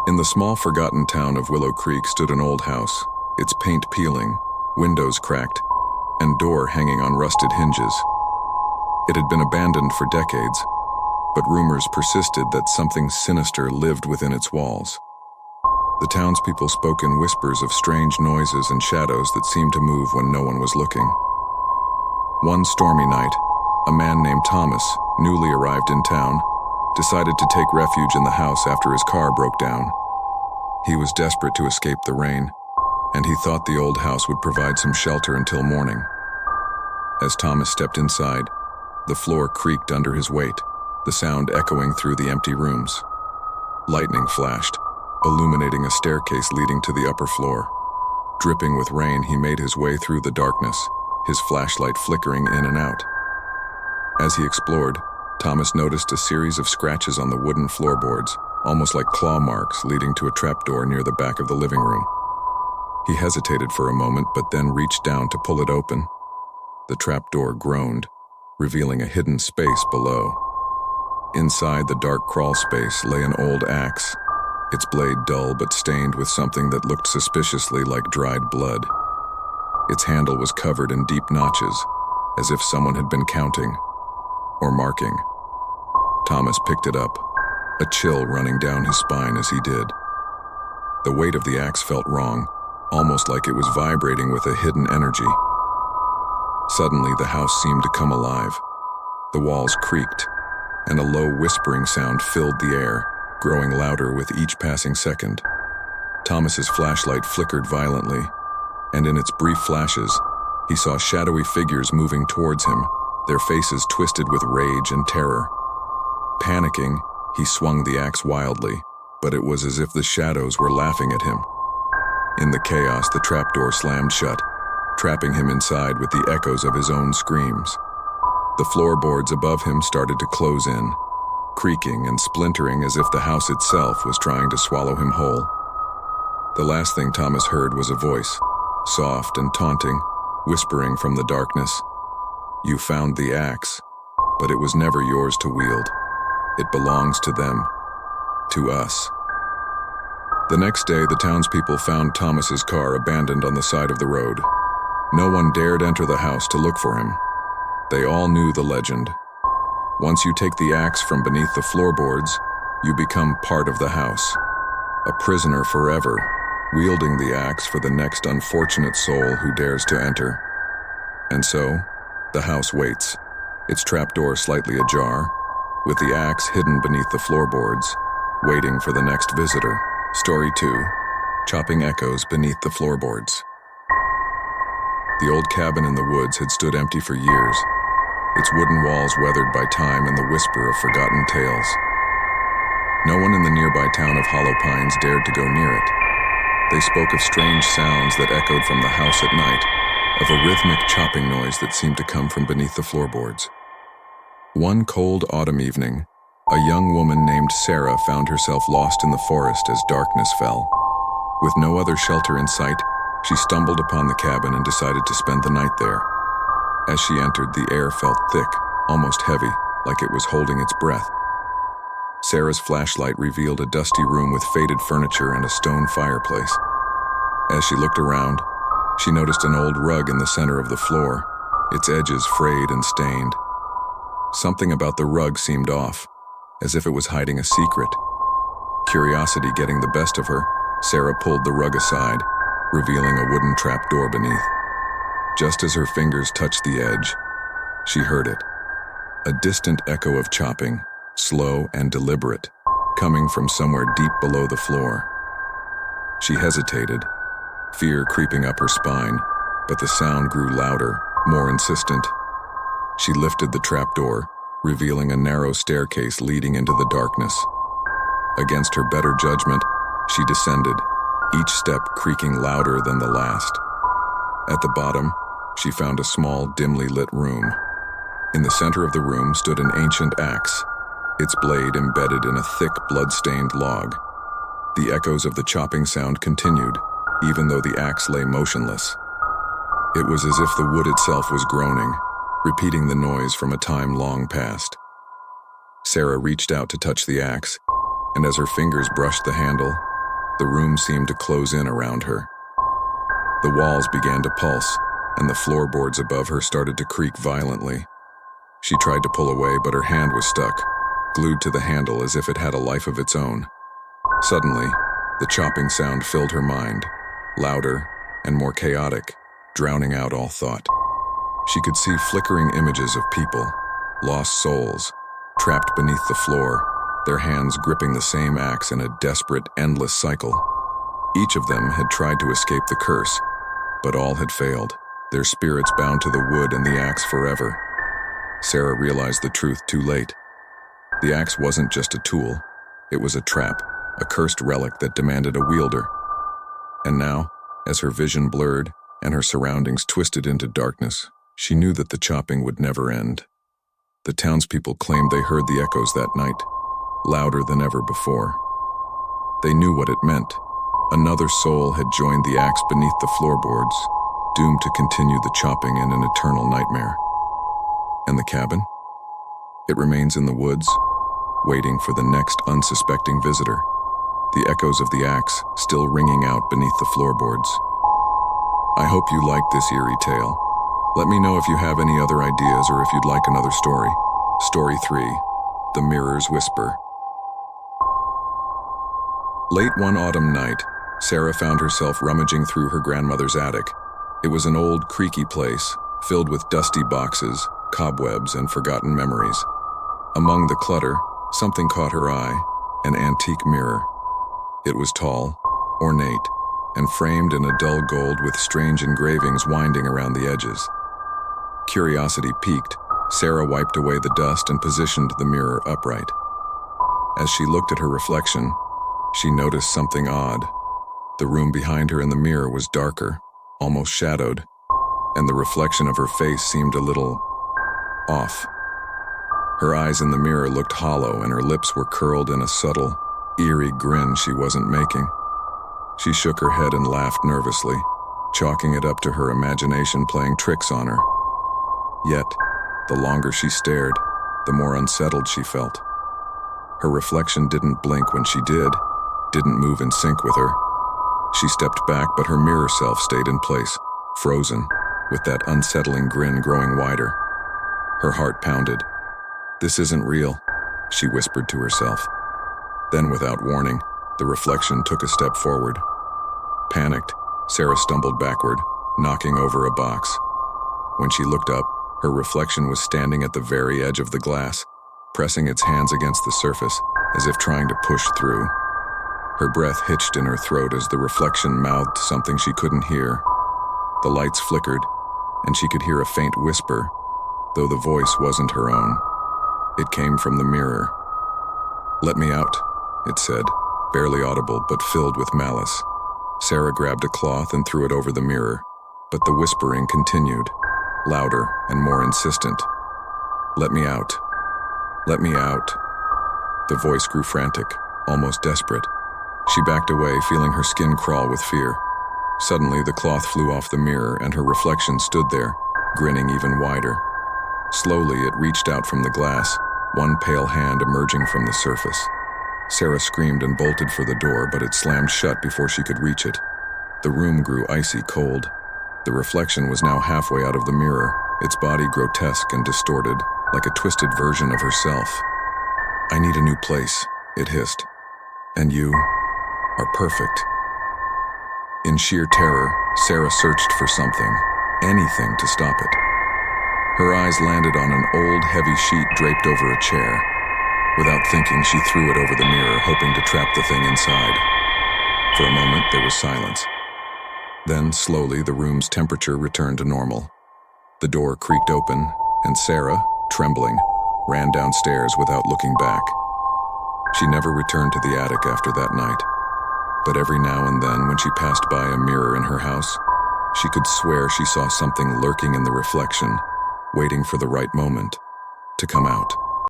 In the small forgotten town of Willow Creek stood an old house, its paint peeling, windows cracked, and door hanging on rusted hinges. It had been abandoned for decades, but rumors persisted that something sinister lived within its walls. The townspeople spoke in whispers of strange noises and shadows that seemed to move when no one was looking. One stormy night, a man named Thomas, newly arrived in town, decided to take refuge in the house after his car broke down. He was desperate to escape the rain, and he thought the old house would provide some shelter until morning. As Thomas stepped inside, the floor creaked under his weight, the sound echoing through the empty rooms. Lightning flashed, illuminating a staircase leading to the upper floor. Dripping with rain, he made his way through the darkness, his flashlight flickering in and out. As he explored, Thomas noticed a series of scratches on the wooden floorboards, almost like claw marks leading to a trapdoor near the back of the living room. He hesitated for a moment, but then reached down to pull it open. The trapdoor groaned, revealing a hidden space below. Inside the dark crawl space lay an old axe, its blade dull but stained with something that looked suspiciously like dried blood. Its handle was covered in deep notches, as if someone had been counting or marking. Thomas picked it up, a chill running down his spine as he did. The weight of the axe felt wrong, almost like it was vibrating with a hidden energy. Suddenly, the house seemed to come alive. The walls creaked, and a low whispering sound filled the air, growing louder with each passing second. Thomas's flashlight flickered violently, and in its brief flashes, he saw shadowy figures moving towards him, their faces twisted with rage and terror. Panicking, he swung the axe wildly, but it was as if the shadows were laughing at him. In the chaos, the trapdoor slammed shut, trapping him inside with the echoes of his own screams. The floorboards above him started to close in, creaking and splintering as if the house itself was trying to swallow him whole. The last thing Thomas heard was a voice, soft and taunting, whispering from the darkness, "You found the axe, but it was never yours to wield. It belongs to them, to us." The next day, the townspeople found Thomas's car abandoned on the side of the road. No one dared enter the house to look for him. They all knew the legend. Once you take the axe from beneath the floorboards, you become part of the house, a prisoner forever, wielding the axe for the next unfortunate soul who dares to enter. And so, the house waits, its trapdoor slightly ajar, with the axe hidden beneath the floorboards, waiting for the next visitor. Story 2, Chopping Echoes Beneath the Floorboards. The old cabin in the woods had stood empty for years, its wooden walls weathered by time and the whisper of forgotten tales. No one in the nearby town of Hollow Pines dared to go near it. They spoke of strange sounds that echoed from the house at night, of a rhythmic chopping noise that seemed to come from beneath the floorboards. One cold autumn evening, a young woman named Sarah found herself lost in the forest as darkness fell. With no other shelter in sight, she stumbled upon the cabin and decided to spend the night there. As she entered, the air felt thick, almost heavy, like it was holding its breath. Sarah's flashlight revealed a dusty room with faded furniture and a stone fireplace. As she looked around, she noticed an old rug in the center of the floor, its edges frayed and stained. Something about the rug seemed off, as if it was hiding a secret. Curiosity getting the best of her, Sarah pulled the rug aside, revealing a wooden trapdoor beneath. Just as her fingers touched the edge, she heard it. A distant echo of chopping, slow and deliberate, coming from somewhere deep below the floor. She hesitated, fear creeping up her spine, but the sound grew louder, more insistent. She lifted the trapdoor, revealing a narrow staircase leading into the darkness. Against her better judgment, she descended, each step creaking louder than the last. At the bottom, she found a small, dimly lit room. In the center of the room stood an ancient axe, its blade embedded in a thick, blood-stained log. The echoes of the chopping sound continued, even though the axe lay motionless. It was as if the wood itself was groaning, repeating the noise from a time long past. Sarah reached out to touch the axe, and as her fingers brushed the handle, The room seemed to close in around her. The walls began to pulse, and the floorboards above her started to creak violently. She tried to pull away, but her hand was stuck, glued to the handle as if it had a life of its own. Suddenly, the chopping sound filled her mind, louder and more chaotic, drowning out all thought. She could see flickering images of people, lost souls, trapped beneath the floor, their hands gripping the same axe in a desperate, endless cycle. Each of them had tried to escape the curse, but all had failed, their spirits bound to the wood and the axe forever. Sarah realized the truth too late. The axe wasn't just a tool, it was a trap, a cursed relic that demanded a wielder. And now, as her vision blurred and her surroundings twisted into darkness, she knew that the chopping would never end. The townspeople claimed they heard the echoes that night, louder than ever before. They knew what it meant. Another soul had joined the axe beneath the floorboards, doomed to continue the chopping in an eternal nightmare. And the cabin? It remains in the woods, waiting for the next unsuspecting visitor, the echoes of the axe still ringing out beneath the floorboards. I hope you liked this eerie tale. Let me know if you have any other ideas or if you'd like another story. Story 3, The Mirror's Whisper. Late one autumn night, Sarah found herself rummaging through her grandmother's attic. It was an old, creaky place, filled with dusty boxes, cobwebs, and forgotten memories. Among the clutter, something caught her eye, an antique mirror. It was tall, ornate, and framed in a dull gold with strange engravings winding around the edges. Curiosity piqued, Sarah wiped away the dust and positioned the mirror upright. As she looked at her reflection, she noticed something odd. The room behind her in the mirror was darker, almost shadowed, and the reflection of her face seemed a little off. Her eyes in the mirror looked hollow and her lips were curled in a subtle, eerie grin she wasn't making. She shook her head and laughed nervously, chalking it up to her imagination playing tricks on her. Yet, the longer she stared, the more unsettled she felt. Her reflection didn't blink when she didn't move in sync with her. She stepped back, but her mirror self stayed in place, frozen, with that unsettling grin growing wider. Her heart pounded. "This isn't real," she whispered to herself. Then, without warning, the reflection took a step forward. Panicked, Sarah stumbled backward, knocking over a box. When she looked up, her reflection was standing at the very edge of the glass, pressing its hands against the surface, as if trying to push through. Her breath hitched in her throat as the reflection mouthed something she couldn't hear. The lights flickered, and she could hear a faint whisper, though the voice wasn't her own. It came from the mirror. "Let me out," it said, barely audible but filled with malice. Sarah grabbed a cloth and threw it over the mirror, but the whispering continued, louder and more insistent. "Let me out. Let me out." The voice grew frantic, almost desperate. She backed away, feeling her skin crawl with fear. Suddenly, the cloth flew off the mirror and her reflection stood there, grinning even wider. Slowly, it reached out from the glass, one pale hand emerging from the surface. Sarah screamed and bolted for the door, but it slammed shut before she could reach it. The room grew icy cold. The reflection was now halfway out of the mirror, its body grotesque and distorted, like a twisted version of herself. "I need a new place," it hissed. "And you are perfect." In sheer terror, Sarah searched for something, anything to stop it. Her eyes landed on an old, heavy sheet draped over a chair. Without thinking, she threw it over the mirror, hoping to trap the thing inside. For a moment, there was silence. Then, slowly, the room's temperature returned to normal. The door creaked open, and Sarah, trembling, ran downstairs without looking back. She never returned to the attic after that night. But every now and then, when she passed by a mirror in her house, she could swear she saw something lurking in the reflection, waiting for the right moment to come out.